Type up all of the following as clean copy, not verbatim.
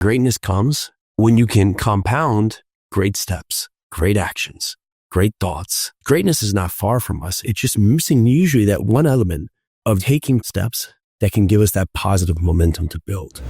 Greatness comes when you can compound great steps, great actions, great thoughts. Greatness is not far from us. It's just missing usually that one element of taking steps that can give us that positive momentum to build.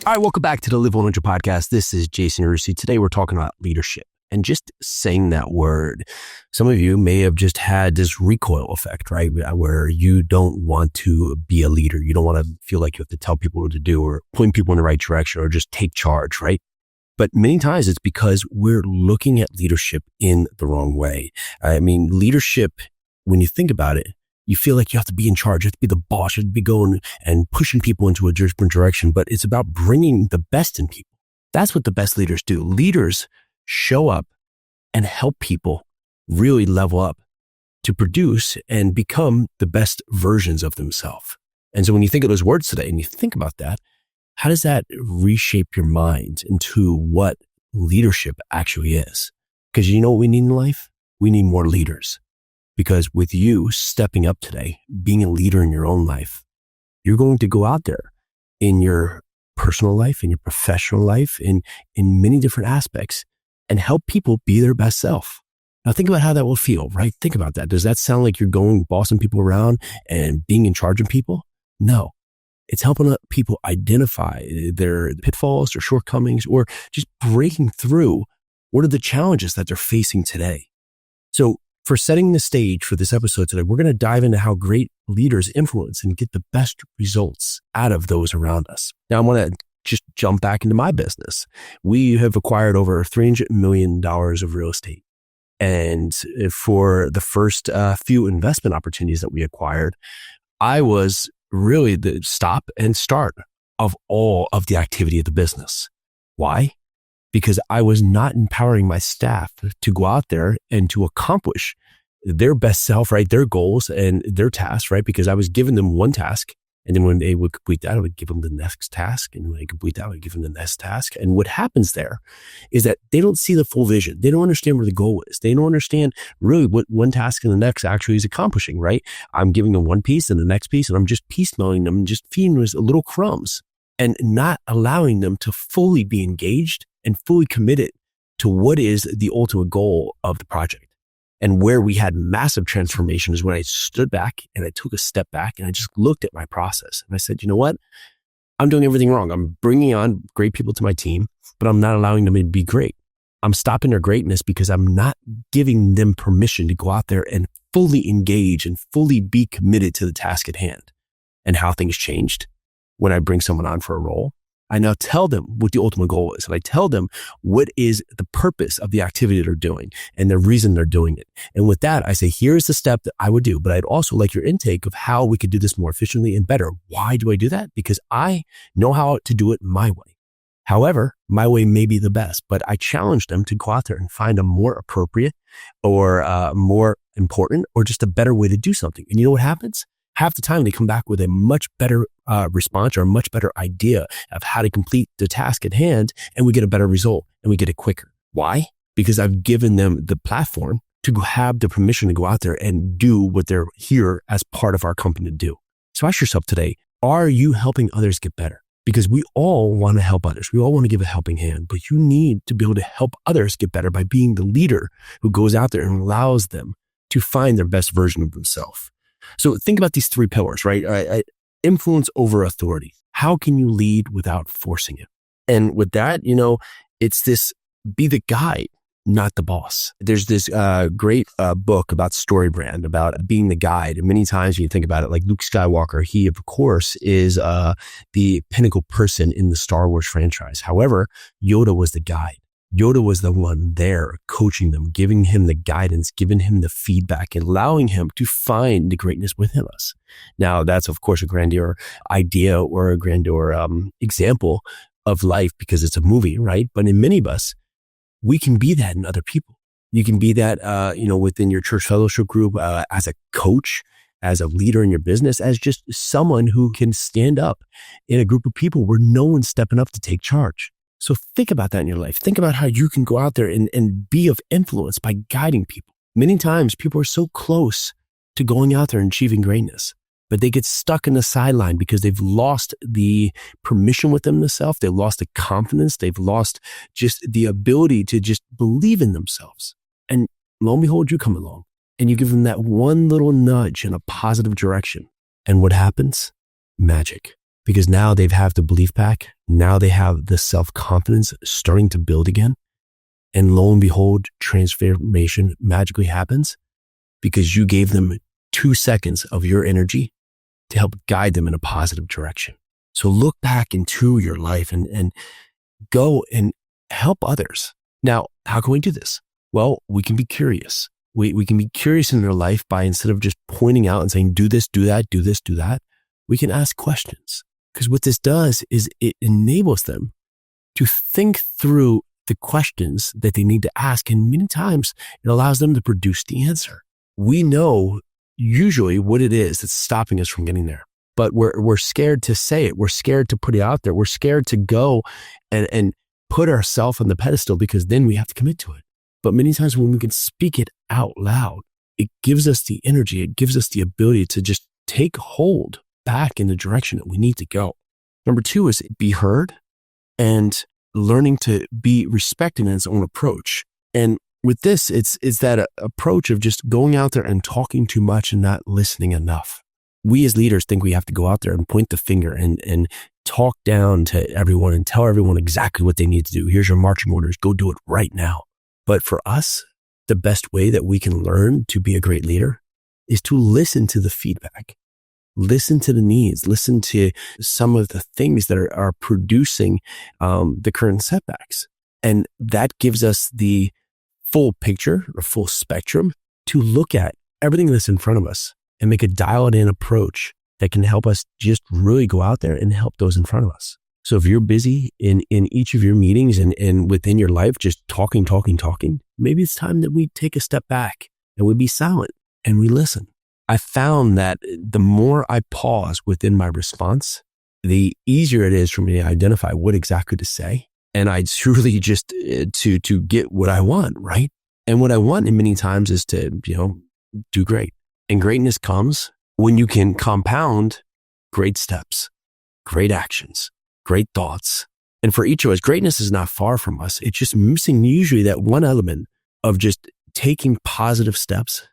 All right, welcome back to the Live 100 podcast. This is Jason Rusi. Today we're talking about leadership. And just saying that word, some of you may have just had this recoil effect, right? Where you don't want to be a leader. You don't want to feel like you have to tell people what to do or point people in the right direction or just take charge, right? But many times it's because we're looking at leadership in the wrong way. I mean, leadership, when you think about it, you feel like you have to be in charge. You have to be the boss. You have to be going and pushing people into a different direction. But it's about bringing the best in people. That's what the best leaders do. Leaders show up and help people really level up to produce and become the best versions of themselves. And so when you think of those words today and you think about that, how does that reshape your mind into what leadership actually is? Because you know what we need in life? We need more leaders. Because with you stepping up today, being a leader in your own life, you're going to go out there in your personal life, in your professional life, in many different aspects and help people be their best self. Now think about how that will feel, right? Think about that. Does that sound like you're going bossing people around and being in charge of people? No. It's helping people identify their pitfalls or shortcomings or just breaking through what are the challenges that they're facing today. So for setting the stage for this episode today, we're going to dive into how great leaders influence and get the best results out of those around us. Now, I want to just jump back into my business. We have acquired over $300 million of real estate. And for the first few investment opportunities that we acquired, I was really the stop and start of all of the activity of the business. Why? Because I was not empowering my staff to go out there and to accomplish their best self, right? Their goals and their tasks, right? Because I was giving them one task. And then when they would complete that, I would give them the next task. And when they complete that, I would give them the next task. And what happens there is that they don't see the full vision. They don't understand where the goal is. They don't understand really what one task and the next actually is accomplishing, right? I'm giving them one piece and the next piece, and I'm just piecemealing them, just feeding them little crumbs and not allowing them to fully be engaged and fully committed to what is the ultimate goal of the project. And where we had massive transformation is when I stood back and I took a step back and I just looked at my process. And I said, you know what? I'm doing everything wrong. I'm bringing on great people to my team, but I'm not allowing them to be great. I'm stopping their greatness because I'm not giving them permission to go out there and fully engage and fully be committed to the task at hand. And how things changed when I bring someone on for a role. I now tell them what the ultimate goal is. And I tell them what is the purpose of the activity they're doing and the reason they're doing it. And with that, I say, here's the step that I would do, but I'd also like your intake of how we could do this more efficiently and better. Why do I do that? Because I know how to do it my way. However, my way may be the best, but I challenge them to go out there and find a more appropriate or more important or just a better way to do something. And you know what happens? Half the time they come back with a much better response or a much better idea of how to complete the task at hand, and we get a better result and we get it quicker. Why? Because I've given them the platform to have the permission to go out there and do what they're here as part of our company to do. So ask yourself today, are you helping others get better? Because we all want to help others. We all want to give a helping hand, but you need to be able to help others get better by being the leader who goes out there and allows them to find their best version of themselves. So think about these three pillars, right? Influence over authority. How can you lead without forcing it? And with that, it's this, be the guide, not the boss. There's this great book about StoryBrand, about being the guide. And many times when you think about it, like Luke Skywalker, he, of course, is the pinnacle person in the Star Wars franchise. However, Yoda was the guide. Yoda was the one there coaching them, giving him the guidance, giving him the feedback, and allowing him to find the greatness within us. Now, that's, of course, a grandeur idea or a grandeur example of life because it's a movie, right? But in many of us, we can be that in other people. You can be that, within your church fellowship group, as a coach, as a leader in your business, as just someone who can stand up in a group of people where no one's stepping up to take charge. So think about that in your life. Think about how you can go out there and be of influence by guiding people. Many times people are so close to going out there and achieving greatness. But they get stuck in the sideline because they've lost the permission within themselves. They've lost the confidence. They've lost just the ability to just believe in themselves. And lo and behold, you come along and you give them that one little nudge in a positive direction. And what happens? Magic. Because now they have the belief back. Now they have the self-confidence starting to build again. And lo and behold, transformation magically happens because you gave them 2 seconds of your energy to help guide them in a positive direction. So look back into your life and go and help others. Now, how can we do this? Well, we can be curious. We can be curious in their life by, instead of just pointing out and saying, do this, do that, do this, do that, we can ask questions. Because what this does is it enables them to think through the questions that they need to ask. And many times it allows them to produce the answer. We know usually what it is that's stopping us from getting there, but we're scared to say it. We're scared to put it out there. We're scared to go and put ourselves on the pedestal because then we have to commit to it. But many times when we can speak it out loud, it gives us the energy. It gives us the ability to just take hold back in the direction that we need to go. Number 2 is be heard and learning to be respected in its own approach. And with this, it's that approach of just going out there and talking too much and not listening enough. We as leaders think we have to go out there and point the finger and talk down to everyone and tell everyone exactly what they need to do. Here's your marching orders. Go do it right now. But for us, the best way that we can learn to be a great leader is to listen to the feedback, listen to the needs, listen to some of the things that are producing the current setbacks. And that gives us the full picture or full spectrum to look at everything that's in front of us and make a dialed in approach that can help us just really go out there and help those in front of us. So if you're busy in each of your meetings and within your life, just talking, maybe it's time that we take a step back and we be silent and we listen. I found that the more I pause within my response, the easier it is for me to identify what exactly to say. And I truly just to get what I want, right? And what I want in many times is to, do great. And greatness comes when you can compound great steps, great actions, great thoughts. And for each of us, greatness is not far from us. It's just missing usually that one element of just taking positive steps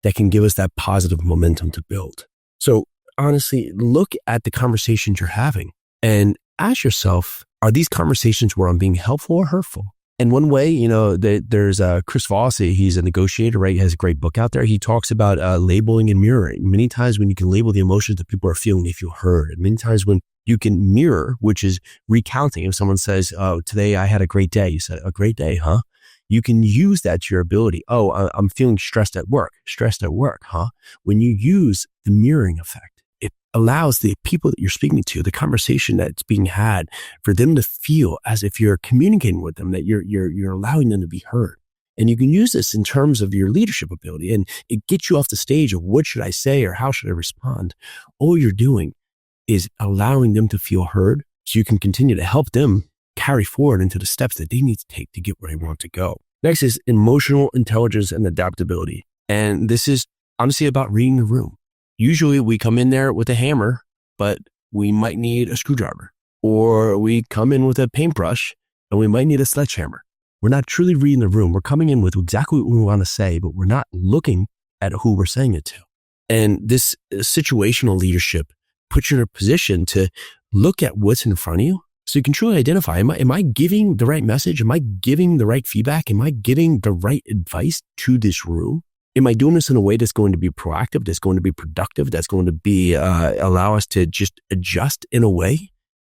that can give us that positive momentum to build. So honestly, look at the conversations you're having and ask yourself, are these conversations where I'm being helpful or hurtful? And one way, there's Chris Voss, he's a negotiator, right? He has a great book out there. He talks about labeling and mirroring. Many times when you can label the emotions that people are feeling, they feel heard. And many times when you can mirror, which is recounting. If someone says, oh, today I had a great day. You said, a great day, huh? You can use that to your ability. Oh, I'm feeling stressed at work, huh? When you use the mirroring effect, it allows the people that you're speaking to, the conversation that's being had, for them to feel as if you're communicating with them, that you're allowing them to be heard. And you can use this in terms of your leadership ability, and it gets you off the stage of what should I say or how should I respond. All you're doing is allowing them to feel heard so you can continue to help them carry forward into the steps that they need to take to get where they want to go. Next is emotional intelligence and adaptability. And this is honestly about reading the room. Usually we come in there with a hammer, but we might need a screwdriver, or we come in with a paintbrush and we might need a sledgehammer. We're not truly reading the room. We're coming in with exactly what we want to say, but we're not looking at who we're saying it to. And this situational leadership puts you in a position to look at what's in front of you so you can truly identify, am I giving the right message? Am I giving the right feedback? Am I giving the right advice to this room? Am I doing this in a way that's going to be proactive, that's going to be productive, that's going to be allow us to just adjust in a way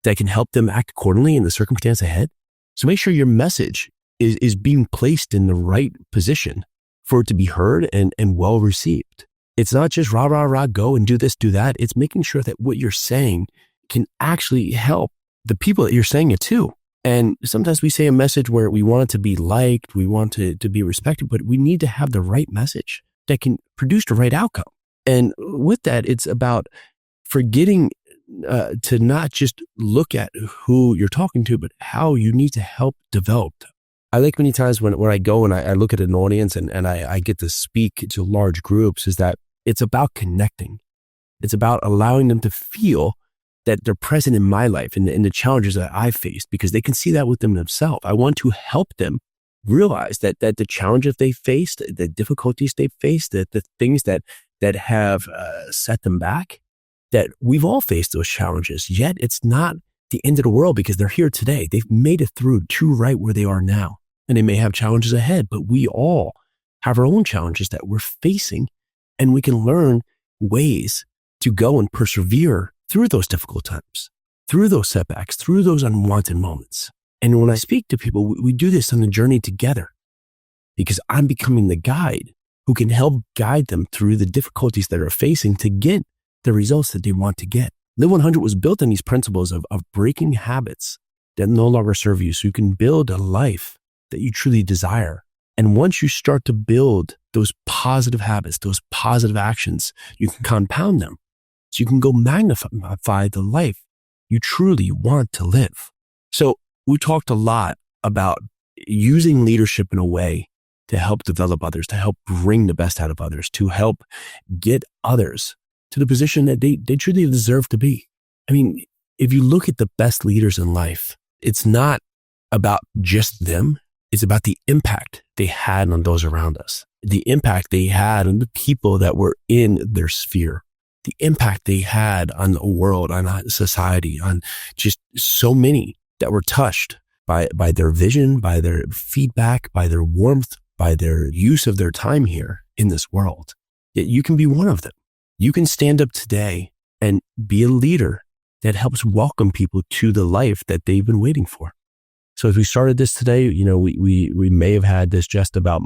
that can help them act accordingly in the circumstance ahead? So make sure your message is being placed in the right position for it to be heard and well received. It's not just rah, rah, rah, go and do this, do that. It's making sure that what you're saying can actually help the people that you're saying it to. And sometimes we say a message where we want it to be liked, we want it to be respected, but we need to have the right message that can produce the right outcome. And with that, it's about forgetting to not just look at who you're talking to, but how you need to help develop them. I like many times when I go and I look at an audience and I get to speak to large groups, is that It's about connecting. It's about allowing them to feel that they're present in my life and the challenges that I've faced, because they can see that within themselves. I want to help them realize that the challenges they faced, the difficulties they faced, the things that have set them back, that we've all faced those challenges, yet it's not the end of the world because they're here today. They've made it through to right where they are now. And they may have challenges ahead, but we all have our own challenges that we're facing, and we can learn ways to go and persevere through those difficult times, through those setbacks, through those unwanted moments. And when I speak to people, we do this on the journey together, because I'm becoming the guide who can help guide them through the difficulties that they're facing to get the results that they want to get. Live 100 was built on these principles of breaking habits that no longer serve you, so you can build a life that you truly desire. And once you start to build those positive habits, those positive actions, you can compound them. So you can go magnify the life you truly want to live. So we talked a lot about using leadership in a way to help develop others, to help bring the best out of others, to help get others to the position that they truly deserve to be. I mean, if you look at the best leaders in life, it's not about just them. It's about the impact they had on those around us, the impact they had on the people that were in their sphere, the impact they had on the world, on society, on just so many that were touched by their vision, by their feedback, by their warmth, by their use of their time here in this world. Yet you can be one of them. You can stand up today and be a leader that helps welcome people to the life that they've been waiting for. So as we started this today, we may have had this just about,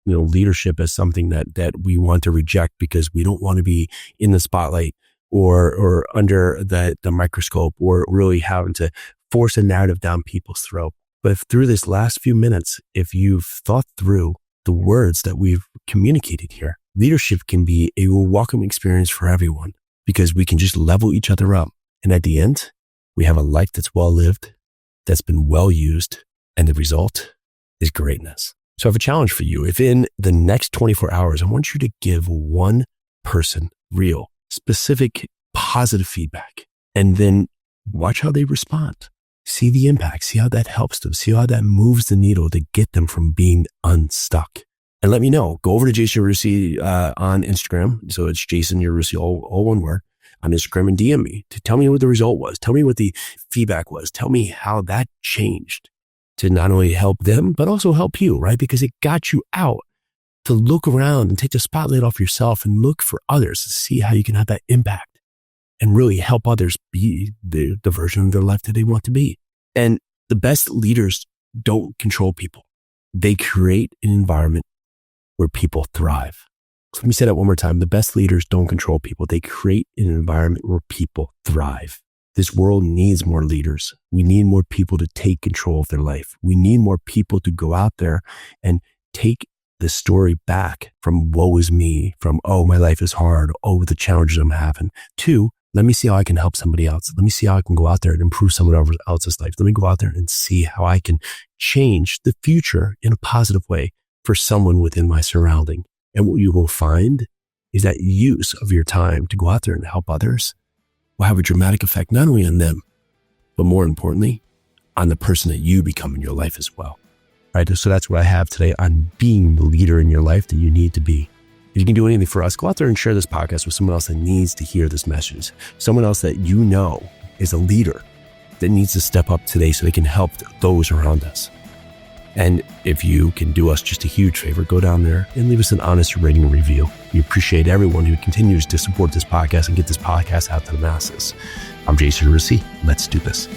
leadership as something that we want to reject because we don't want to be in the spotlight or under the microscope, or really having to force a narrative down people's throat. But through this last few minutes, if you've thought through the words that we've communicated here, leadership can be a welcome experience for everyone, because we can just level each other up. And at the end, we have a life that's well lived, that's been well used, and the result is greatness. So I have a challenge for you. If in the next 24 hours, I want you to give one person real, specific, positive feedback, and then watch how they respond. See the impact, see how that helps them, see how that moves the needle to get them from being unstuck. And let me know. Go over to Jason Yarusi on Instagram. So it's Jason Yarusi, all one word, on Instagram, and DM me to tell me what the result was. Tell me what the feedback was. Tell me how that changed to not only help them, but also help you, right? Because it got you out to look around and take the spotlight off yourself and look for others to see how you can have that impact and really help others be the version of their life that they want to be. And the best leaders don't control people. They create an environment where people thrive. So let me say that one more time. The best leaders don't control people. They create an environment where people thrive. This world needs more leaders. We need more people to take control of their life. We need more people to go out there and take the story back from woe is me, from, oh, my life is hard, oh, the challenges I'm having, to, let me see how I can help somebody else. Let me see how I can go out there and improve someone else's life. Let me go out there and see how I can change the future in a positive way for someone within my surrounding. And what you will find is that use of your time to go out there and help others will have a dramatic effect, not only on them, but more importantly, on the person that you become in your life as well. Right? So that's what I have today on being the leader in your life that you need to be. If you can do anything for us, go out there and share this podcast with someone else that needs to hear this message. Someone else that you know is a leader that needs to step up today so they can help those around us. And if you can do us just a huge favor, go down there and leave us an honest rating and review. We appreciate everyone who continues to support this podcast and get this podcast out to the masses. I'm Jason Yarusi. Let's do this.